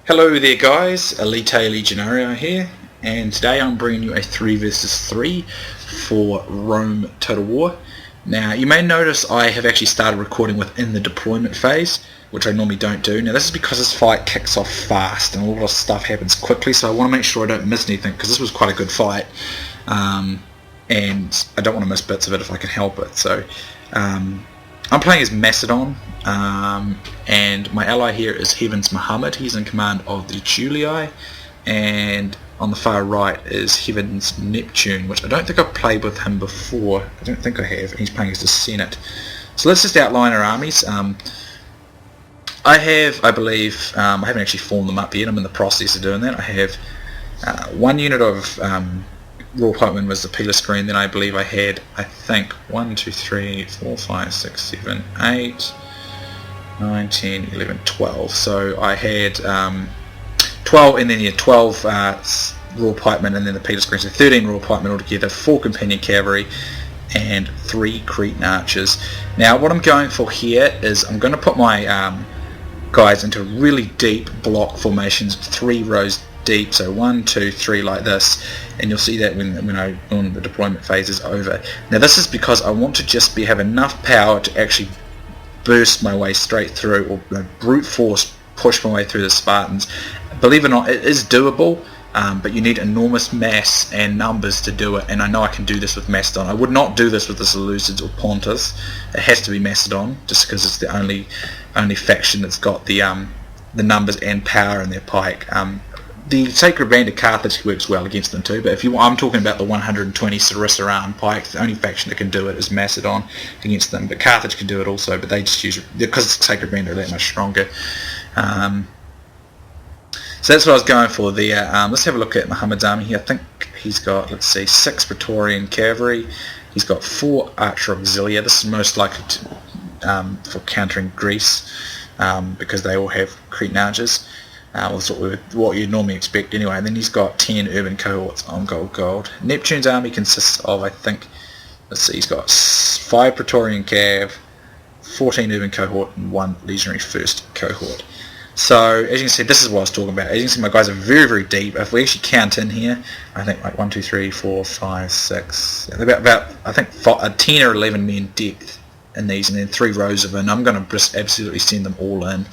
Hello there guys, Elita Legionarii here, and today I'm bringing you a 3 vs 3 for Rome Total War. Now you may notice I have actually started recording within the deployment phase, which I normally don't do. Now this is because this fight kicks off fast and a lot of stuff happens quickly, so I want to make sure I don't miss anything, because this was quite a good fight, and I don't want to miss bits of it if I can help it. So I'm playing as Macedon, and my ally here is Heaven's Mohammed. He's in command of the Julii, and on the far right is Heaven's Neptune, which I don't think I've played with him before. I don't think I have, and he's playing as the Senate. So let's just outline our armies. I haven't actually formed them up yet. I'm in the process of doing that. I have one unit of Raw Pikemen was the pillar screen. Then I believe I had, 1, 2, 3, 4, 5, 6, 7, 8, 9, 10, 11, 12. So I had 12, and then 12 Raw Pikemen, and then the pillar screen. So 13 Raw Pikemen altogether, 4 companion cavalry, and 3 Cretan archers. Now what I'm going for here is I'm going to put my guys into really deep block formations, 3 rows deep, so 1, 2, 3 like this, and you'll see that when the deployment phase is over. Now this is because I want to just have enough power to actually burst my way straight through, or brute force push my way through the Spartans. Believe it or not, it is doable, but you need enormous mass and numbers to do it, and I know I can do this with Macedon. I would not do this with the Seleucids or Pontus. It has to be Macedon, just because it's the only faction that's got the numbers and power in their pike. The Sacred Band of Carthage works well against them too, but I'm talking about the 120 Sarissa pike. The only faction that can do it is Macedon against them, but Carthage can do it also, but they just use, because the Sacred Band are that much stronger. So that's what I was going for there. Let's have a look at Mohammed's army here. I think he's got, 6 Praetorian cavalry. He's got 4 archer auxilia. This is most likely for countering Greece, because they all have Cretan archers. That's what you'd normally expect anyway. And then he's got 10 urban cohorts on gold. Neptune's army consists of, he's got 5 Praetorian cav, 14 urban cohort, and 1 legionary first cohort. So as you can see, this is what I was talking about. As you can see, my guys are very, very deep. If we actually count in here, I think 1, 2, 3, 4, 5, 6, about 10 or 11 men depth in these, and then 3 rows of them. I'm going to just absolutely send them all in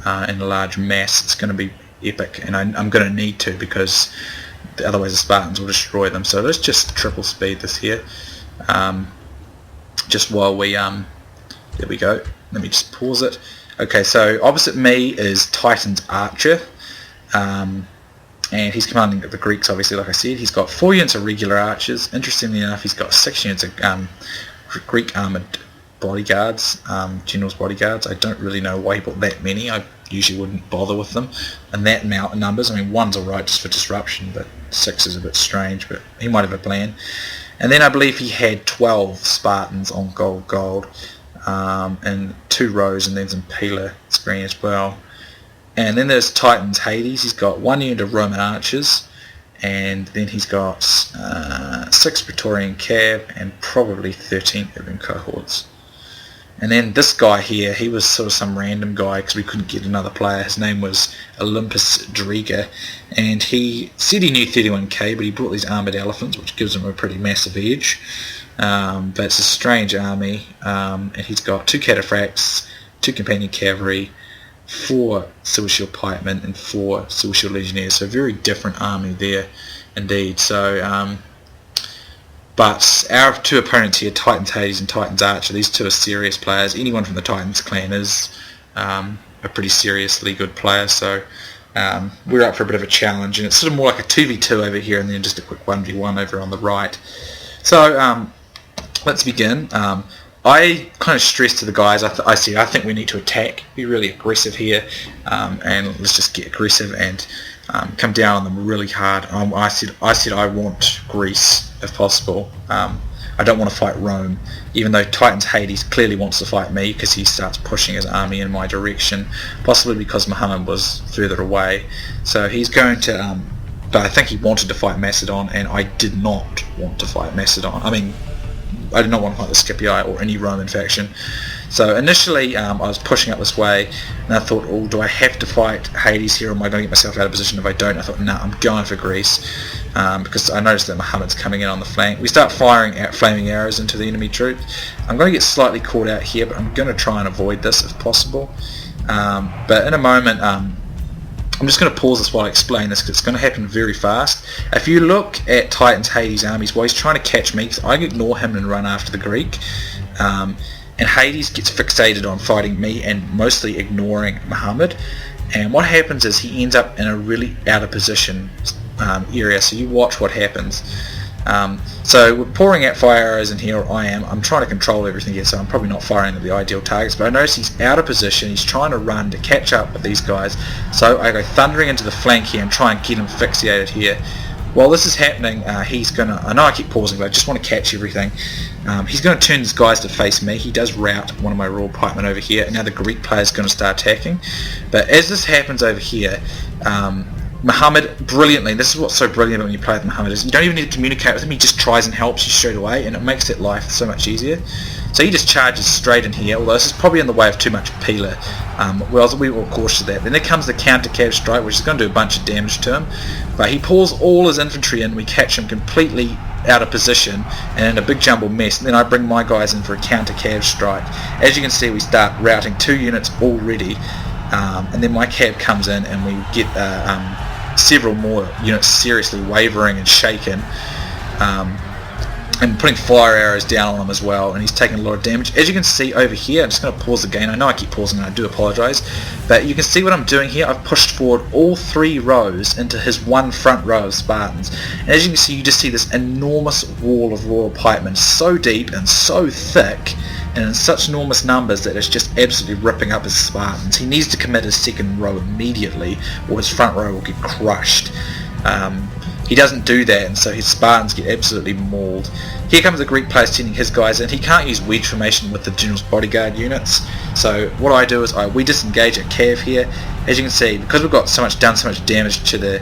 a large mass. It's going to be epic, and I'm going to need to, because otherwise the Spartans will destroy them. So let's just triple speed this here, just while we there we go. Let me just pause it. Okay, so opposite me is Titan's archer, and he's commanding the Greeks, obviously, like I said. He's got 4 units of regular archers. Interestingly enough, he's got 6 units of Greek armoured bodyguards, general's bodyguards. I don't really know why he bought that many. I usually wouldn't bother with them, and that amount of numbers. I mean, 1's alright just for disruption, but 6 is a bit strange, but he might have a plan. And then I believe he had 12 Spartans on gold, and 2 rows, and then some pillar screen as well. And then there's Titan's Hades. He's got 1 unit of Roman archers, and then he's got 6 Praetorian cav, and probably 13 urban cohorts. And then this guy here, he was sort of some random guy because we couldn't get another player. His name was Olympus, and he said he knew 31k, but he brought these armoured elephants, which gives him a pretty massive edge. But it's a strange army, and he's got 2 cataphracts, 2 companion cavalry, 4 silver shield pikemen, and 4 silver shield legionnaires. So a very different army there indeed. So but our 2 opponents here, Titan's Hades and Titan's Archer, these 2 are serious players. Anyone from the Titans clan is a pretty seriously good player, so we're up for a bit of a challenge, and it's sort of more like a 2v2 over here, and then just a quick 1v1 over on the right. So let's begin. I kind of stressed to the guys, I think we need to attack, be really aggressive here, and let's just get aggressive and come down on them really hard. I said I want Greece if possible. I don't want to fight Rome, even though Titan's Hades clearly wants to fight me, because he starts pushing his army in my direction, possibly because Muhammad was further away. So he's going to, but I think he wanted to fight Macedon, and I did not want to fight Macedon. I mean, I did not want to fight the Scipii or any Roman faction. So initially I was pushing up this way, and I thought, oh, do I have to fight Hades here, or am I going to get myself out of position? If I don't, I thought, no, I'm going for Greece, because I noticed that Mohammed's coming in on the flank. We start firing out flaming arrows into the enemy troops. I'm going to get slightly caught out here, but I'm going to try and avoid this if possible. But in a moment, I'm just going to pause this while I explain this, because it's going to happen very fast. If you look at Titan's Hades' armies, while he's trying to catch me, I ignore him and run after the Greek. And Hades gets fixated on fighting me and mostly ignoring Mohammed. And what happens is he ends up in a really out of position area, so you watch what happens. So we're pouring out fire arrows in here, or I am. I'm trying to control everything here, so I'm probably not firing at the ideal targets, but I notice he's out of position. He's trying to run to catch up with these guys, so I go thundering into the flank here and try and get him fixated here. While this is happening, he's gonna, I know I keep pausing, but I just want to catch everything. He's going to turn his guys to face me. He does rout one of my royal pikemen over here, and now the Greek player is going to start attacking. But as this happens over here, Mohammed, brilliantly, this is what's so brilliant when you play with Mohammed, is you don't even need to communicate with him. He just tries and helps you straight away, and it makes it life so much easier. So he just charges straight in here, although this is probably in the way of too much peeler. We were cautious of that. Then there comes the counter cav strike, which is going to do a bunch of damage to him. But he pulls all his infantry in, we catch him completely out of position and in a big jumble mess, and then I bring my guys in for a counter cav strike. As you can see, we start routing 2 units already, and then my cav comes in and we get several more units seriously wavering and shaken, and putting fire arrows down on him as well, and he's taking a lot of damage. As you can see over here, I'm just going to pause again. I know I keep pausing and I do apologise, but you can see what I'm doing here. I've pushed forward all 3 rows into his one front row of Spartans, and as you can see, you just see this enormous wall of royal pikemen, so deep and so thick and in such enormous numbers that it's just absolutely ripping up his Spartans. He needs to commit his second row immediately, or his front row will get crushed. He doesn't do that, and so his Spartans get absolutely mauled. Here comes the Greek player sending his guys in. He can't use wedge formation with the general's bodyguard units, so what I do is we disengage at Cav here. As you can see, because we've got done so much damage to the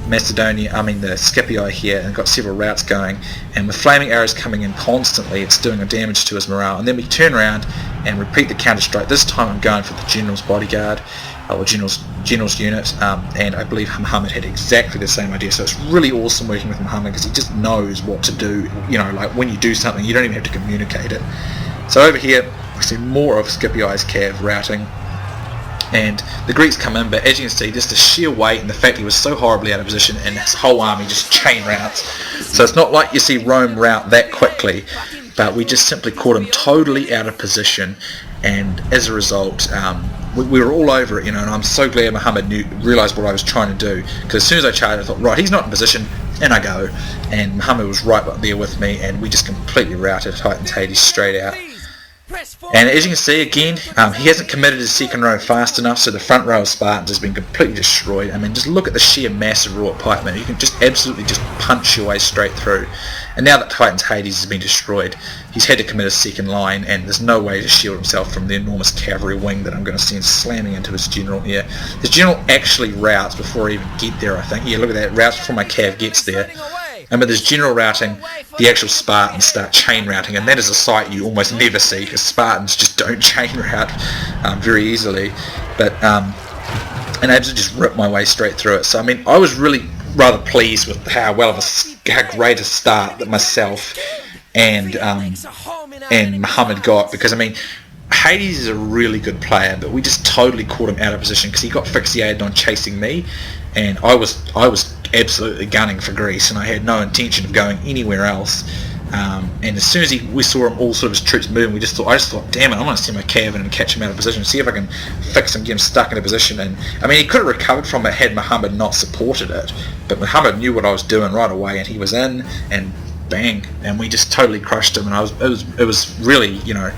the Scipii here, and got several routes going, and with flaming arrows coming in constantly, it's doing a damage to his morale. And then we turn around and repeat the counter strike. This time I'm going for the general's bodyguard, or general's unit, and I believe Mohammed had exactly the same idea. So it's really awesome working with Mohammed, because he just knows what to do. You know, like when you do something, you don't even have to communicate it. So over here we see more of Scipii's cav routing, and the Greeks come in, but as you can see, just the sheer weight and the fact he was so horribly out of position, and his whole army just chain routes. So it's not like you see Rome rout that quickly, but we just simply caught him totally out of position, and as a result, we were all over it, you know. And I'm so glad Mohammed realised what I was trying to do, because as soon as I charged, I thought, right, he's not in position, and I go, and Mohammed was right up there with me, and we just completely routed Titan's Hades straight out. And as you can see again, he hasn't committed his second row fast enough, so the front row of Spartans has been completely destroyed. I mean, just look at the sheer mass of royal pikemen. You can just absolutely just punch your way straight through. And now that Titan's Hades has been destroyed, he's had to commit a second line, and there's no way to shield himself from the enormous cavalry wing that I'm going to send slamming into his general here. His general actually routes before I even get there, I think. Yeah, look at that, routes before my cav gets there. And with this general routing, the actual Spartans start chain routing, and that is a sight you almost never see, because Spartans just don't chain route very easily. But and I absolutely just ripped my way straight through it. So I mean, I was really rather pleased with how great a start that myself and Mohammed got, because I mean, Hades is a really good player, but we just totally caught him out of position, because he got fixated on chasing me, and I was absolutely gunning for Greece, and I had no intention of going anywhere else. And as soon as we saw him, all sort of his troops moving, I just thought, damn it, I'm going to send my cav in and catch him out of position, see if I can fix him, get him stuck in a position. And I mean, he could have recovered from it had Mohammed not supported it, but Mohammed knew what I was doing right away, and he was in, and bang, and we just totally crushed him. And it was really, you know,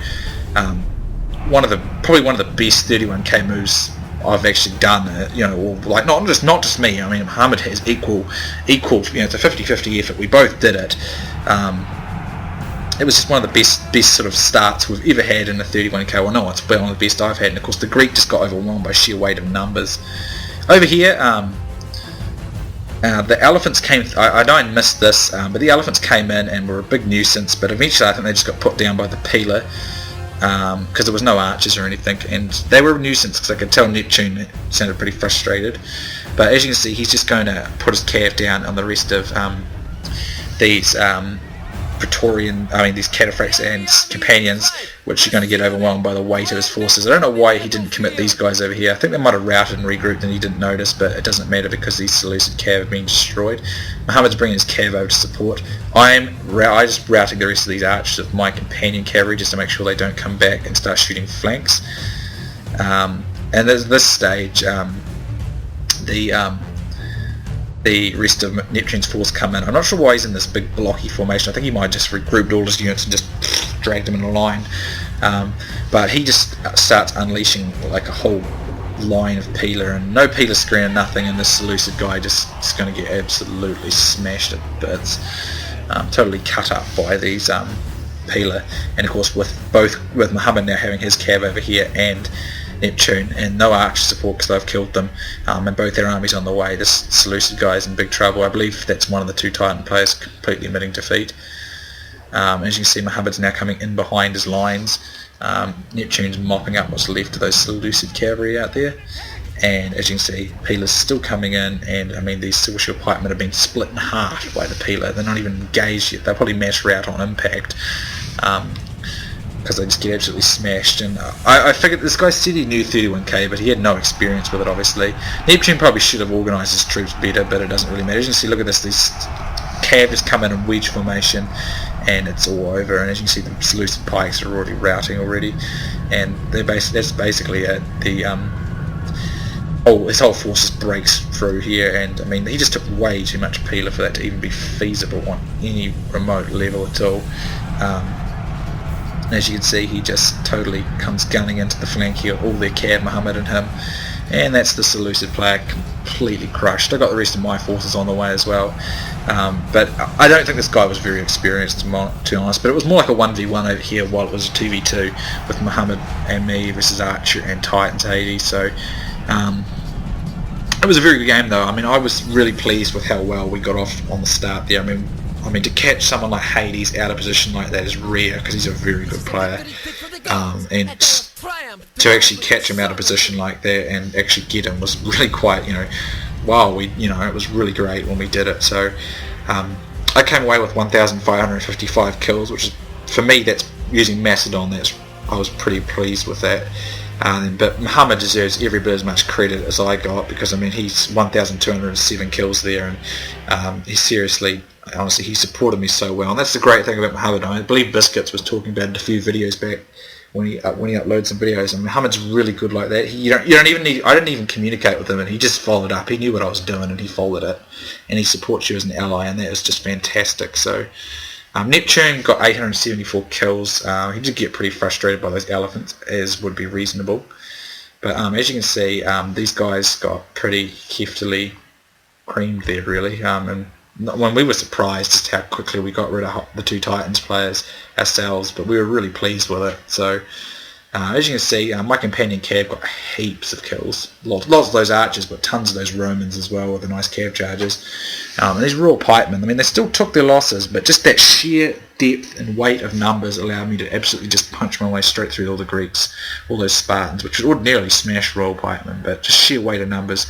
probably one of the best 31k moves I've actually done, you know, or like not just me. I mean, Mohammed has equal, you know, it's a 50-50 effort. We both did it. It was just one of the best sort of starts we've ever had in the 31k. Well, no, it's been one of the best I've had, and of course the Greek just got overwhelmed by sheer weight of numbers. Over here, the elephants came. I know I missed this, but the elephants came in and were a big nuisance. But eventually, I think they just got put down by the peeler. because there was no archers or anything, and they were a nuisance because I could tell Neptune sounded pretty frustrated. But as you can see, he's just going to put his cav down on the rest of these these cataphracts and companions, which are going to get overwhelmed by the weight of his forces. I don't know why he didn't commit these guys over here. I think they might have routed and regrouped and he didn't notice, but it doesn't matter because these Seleucid cav have been destroyed. Mohammed's bringing his cav over to support. I just routing the rest of these archers with my companion cavalry just to make sure they don't come back and start shooting flanks. And at this stage, the rest of Neptune's force come in. I'm not sure why he's in this big blocky formation. I think he might have just regrouped all his units and just dragged them in a line. But he just starts unleashing like a whole line of peeler, and no peeler screen and nothing, and this Seleucid guy just is going to get absolutely smashed at bits. Totally cut up by these peeler, and of course with Mohammed now having his cav over here and Neptune and no archer support because they've killed them, and both their armies on the way, this Seleucid guy is in big trouble. I believe that's one of the two Titan players completely admitting defeat. As you can see, Mohammed's now coming in behind his lines. Neptune's mopping up what's left of those Seleucid cavalry out there, and as you can see, peelers still coming in, and I mean these silver shield pikemen have been split in half by the peeler. They're not even engaged yet. They'll probably mass rout on impact, because they just get absolutely smashed. And I figured this guy said he knew 31k, but he had no experience with it obviously. Neptune probably should have organised his troops better, but it doesn't really matter. As you can see, look at this, these cav just come in wedge formation and it's all over, and as you can see the Seleucid pikes are already routing already, and that's basically it. His whole force just breaks through here, and I mean he just took way too much peeler for that to even be feasible on any remote level at all. As you can see, he just totally comes gunning into the flank here, all their cav, Mohammed and him, and that's the Seleucid player completely crushed. I got the rest of my forces on the way as well, but I don't think this guy was very experienced to be honest, but it was more like a 1v1 over here while it was a 2v2 with Mohammed and me versus Archer and Titans Hades. So it was a very good game though. I mean, I was really pleased with how well we got off on the start there. I mean to catch someone like Hades out of position like that is rare because he's a very good player, and to actually catch him out of position like that and actually get him was really quite, wow, it was really great when we did it. So I came away with 1,555 kills, which is, for me, that's using Macedon, I was pretty pleased with that. But Mohammed deserves every bit as much credit as I got, because I mean he's 1,207 kills there, and he seriously, honestly, he supported me so well, and that's the great thing about Mohammed. I believe Biscuits was talking about it a few videos back when he uploads some videos, and Mohammed's really good like that. You don't even need, I didn't even communicate with him, and he just followed up. He knew what I was doing, and he followed it, and he supports you as an ally, and that is just fantastic. So Neptune got 874 kills. He did get pretty frustrated by those elephants, as would be reasonable. But as you can see, these guys got pretty heftily creamed there, really. And when we were surprised just how quickly we got rid of the two Titans players ourselves, but we were really pleased with it. So as you can see, my companion cav got heaps of kills, lots of those archers, but tons of those Romans as well with the nice cav charges. And these raw pikemen, I mean, they still took their losses, but just that sheer depth and weight of numbers allowed me to absolutely just punch my way straight through all the Greeks, all those Spartans, which would ordinarily smash raw pikemen, but just sheer weight of numbers.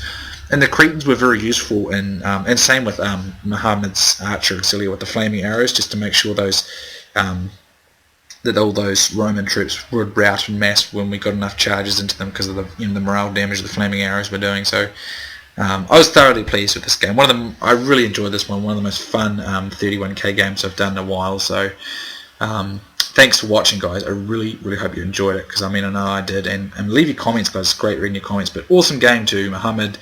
And the Cretans were very useful, and same with Muhammad's archer auxiliary with the flaming arrows, just to make sure those that all those Roman troops would rout en masse when we got enough charges into them because of the the morale damage the flaming arrows were doing. So I was thoroughly pleased with this game. I really enjoyed this one. One of the most fun 31k games I've done in a while. So thanks for watching, guys. I really hope you enjoyed it, because I mean I know I did. And leave your comments, guys. It's great reading your comments. But awesome game too. Mohammed,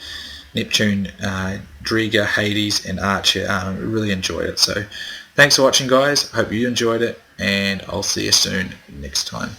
Neptune, Driga, Hades, and Archer. Really enjoyed it. So thanks for watching, guys. Hope you enjoyed it, and I'll see you soon next time.